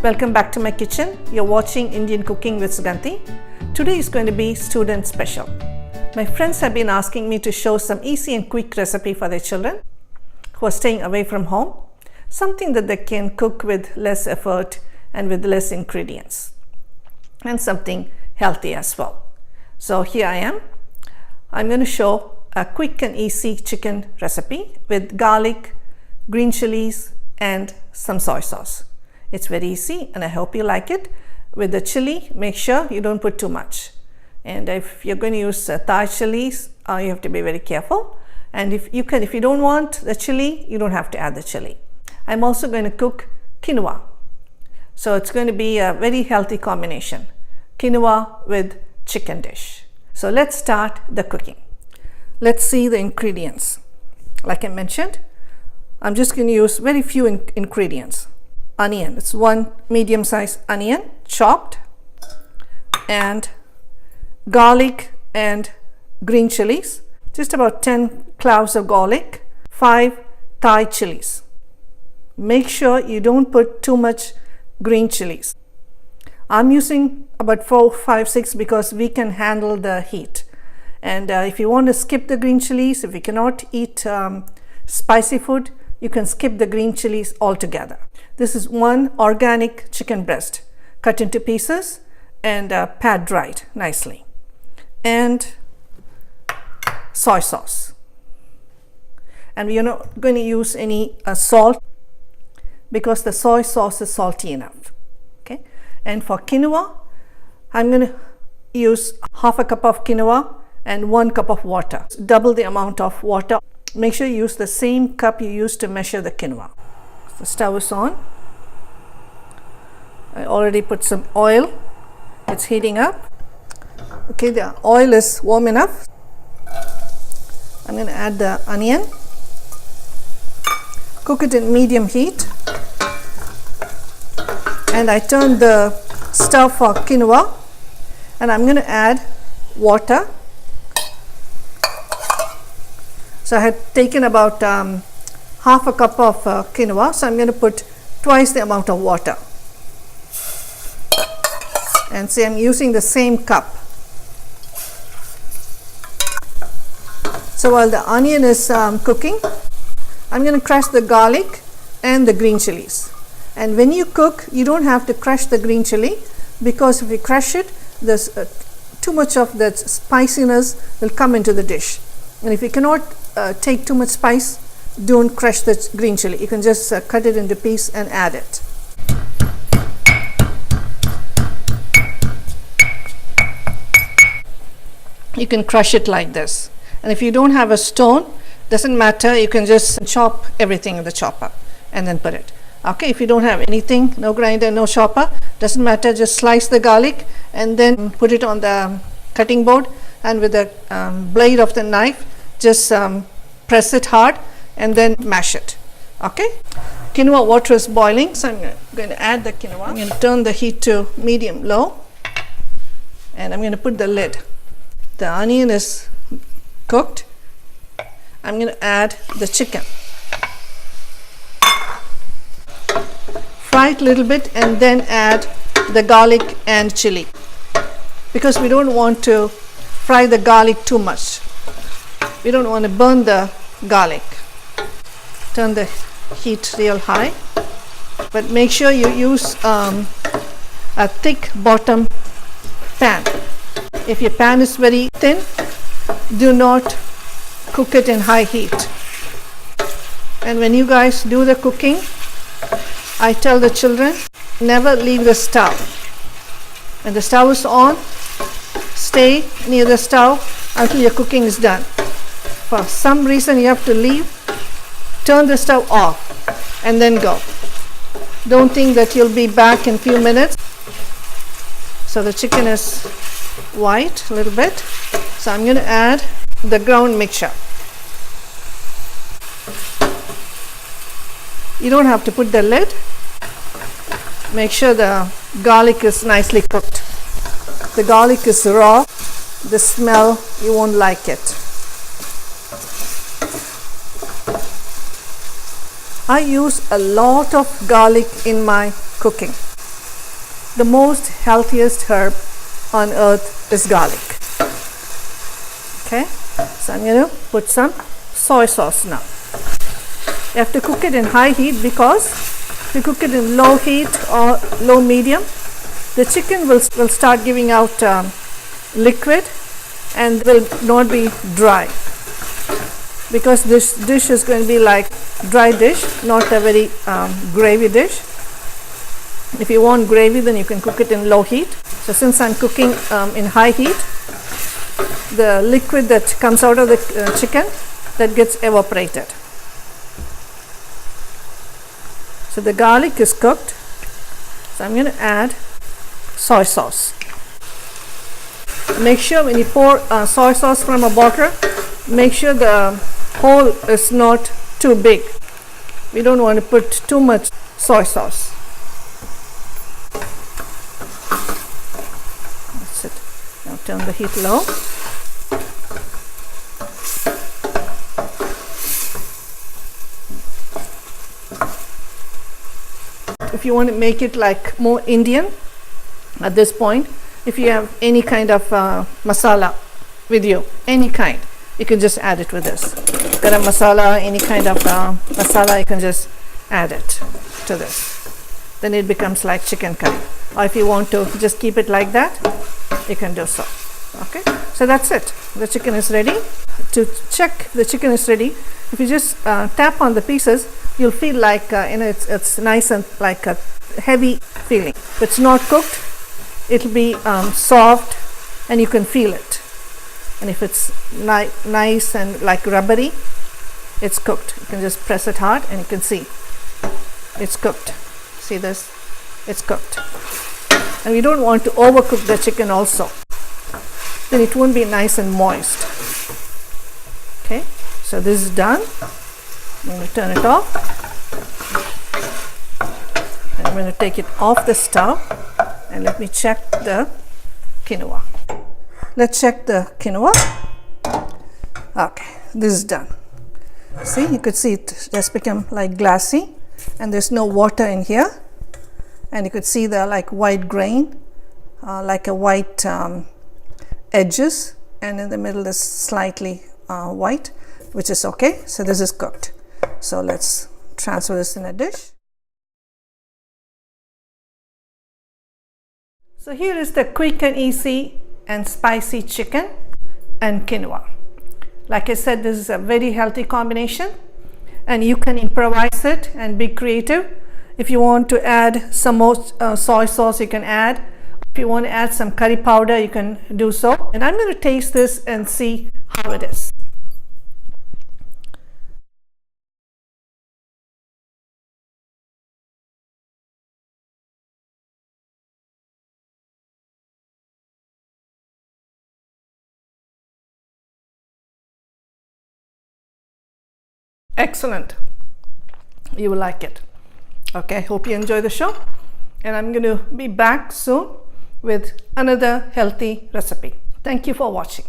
Welcome back to my kitchen. You're watching Indian Cooking with Suganthi. Today is going to be student special. My friends have been asking me to show some easy and quick recipe for their children who are staying away from home. Something that they can cook with less effort and with less ingredients. And something healthy as well. So here I am. I'm going to show a quick and easy chicken recipe with garlic, green chilies and some soy sauce. It's very easy and I hope you like it. With the chili, make sure you don't put too much. And if you're going to use Thai chilies, you have to be very careful. And if you don't want the chili, you don't have to add the chili. I'm also going to cook quinoa. So it's going to be a very healthy combination. Quinoa with chicken dish. So let's start the cooking. Let's see the ingredients. Like I mentioned, I'm just going to use very few ingredients. Onion, it's one medium-sized onion chopped, and garlic and green chilies, just about 10 cloves of garlic, 5 Thai chilies. Make sure you don't put too much green chilies. I'm using about 4, 5, 6 because we can handle the heat. And if you want to skip the green chilies, if you cannot eat spicy food, you can skip the green chilies altogether. This is one organic chicken breast cut into pieces and pad dried nicely. And soy sauce. And we are not going to use any salt because the soy sauce is salty enough. Okay. And for quinoa, I'm going to use half a cup of quinoa and 1 cup of water. Double the amount of water. Make sure you use the same cup you used to measure the quinoa. The stove is on. I already put some oil. It's heating up. Okay, the oil is warm enough. I'm going to add the onion. Cook it in medium heat. And I turn the stove for quinoa. And I'm going to add water. So I had taken about half a cup of quinoa, so I'm going to put twice the amount of water. And see, I'm using the same cup. So while the onion is cooking, I'm going to crush the garlic and the green chilies. And when you cook, you don't have to crush the green chili because if you crush it, there's too much of that spiciness will come into the dish. And if you cannot take too much spice, don't crush the green chili. You can just cut it into pieces and add it. You can crush it like this. And if you don't have a stone, doesn't matter, you can just chop everything in the chopper and then put it. Okay, if you don't have anything, no grinder, no chopper, doesn't matter, just slice the garlic and then put it on the cutting board, and with the blade of the knife, just press it hard and then mash it. Okay, quinoa water is boiling, so I'm going to add the quinoa. I'm going to turn the heat to medium low and I'm going to put the lid. The onion is cooked. I'm going to add the chicken. Fry it a little bit and then add the garlic and chili because we don't want to fry the garlic too much. We don't want to burn the garlic. Turn the heat real high, but make sure you use a thick bottom pan. If your pan is very thin, do not cook it in high heat. And when you guys do the cooking, I tell the children, never leave the stove. When the stove is on, stay near the stove until your cooking is done. For some reason you have to leave, turn the stove off and then go. Don't think that you'll be back in a few minutes. So the chicken is white a little bit. So I'm going to add the ground mixture. You don't have to put the lid. Make sure the garlic is nicely cooked. If the garlic is raw, the smell, you won't like it. I use a lot of garlic in my cooking. the most healthiest herb on earth is garlic. Okay, so I'm going to put some soy sauce now. You have to cook it in high heat, because if you cook it in low heat or low medium, the chicken will start giving out liquid and will not be dry, because this dish is going to be like dry dish, not a very gravy dish. If you want gravy, then you can cook it in low heat. So since I'm cooking in high heat, the liquid that comes out of the chicken, that gets evaporated. So the garlic is cooked, so I'm going to add soy sauce. Make sure when you pour soy sauce from a bottle, make sure the hole is not too big. We don't want to put too much soy sauce. That's it. Now turn the heat low. If you want to make it like more Indian at this point, if you have any kind of masala with you, any kind, you can just add it with this. Garam masala, any kind of masala, you can just add it to this. Then it becomes like chicken curry. Or if you want to just keep it like that, you can do so. Okay, so that's it. The chicken is ready. To check the chicken is ready, if you just tap on the pieces, you'll feel like it's nice and like a heavy feeling. If it's not cooked, it'll be soft and you can feel it. And if it's nice and like rubbery, it's cooked. You can just press it hard and you can see it's cooked. See this? It's cooked. And we don't want to overcook the chicken also. Then it won't be nice and moist. Okay, so this is done. I'm going to turn it off. And I'm going to take it off the stove. And let me check the quinoa. Let's check the quinoa. Okay, this is done. See, you could see it just become like glassy, and there's no water in here. And you could see the like white grain, like a white edges, and in the middle is slightly white, which is okay. So this is cooked. So let's transfer this in a dish. So here is the quick and easy and spicy chicken and quinoa. Like I said, this is a very healthy combination, and you can improvise it and be creative. If you want to add some more soy sauce, you can add. If you want to add some curry powder, you can do so. And I'm going to taste this and see how it is. Excellent. You will like it. Okay, hope you enjoy the show, and I'm going to be back soon with another healthy recipe. Thank you for watching.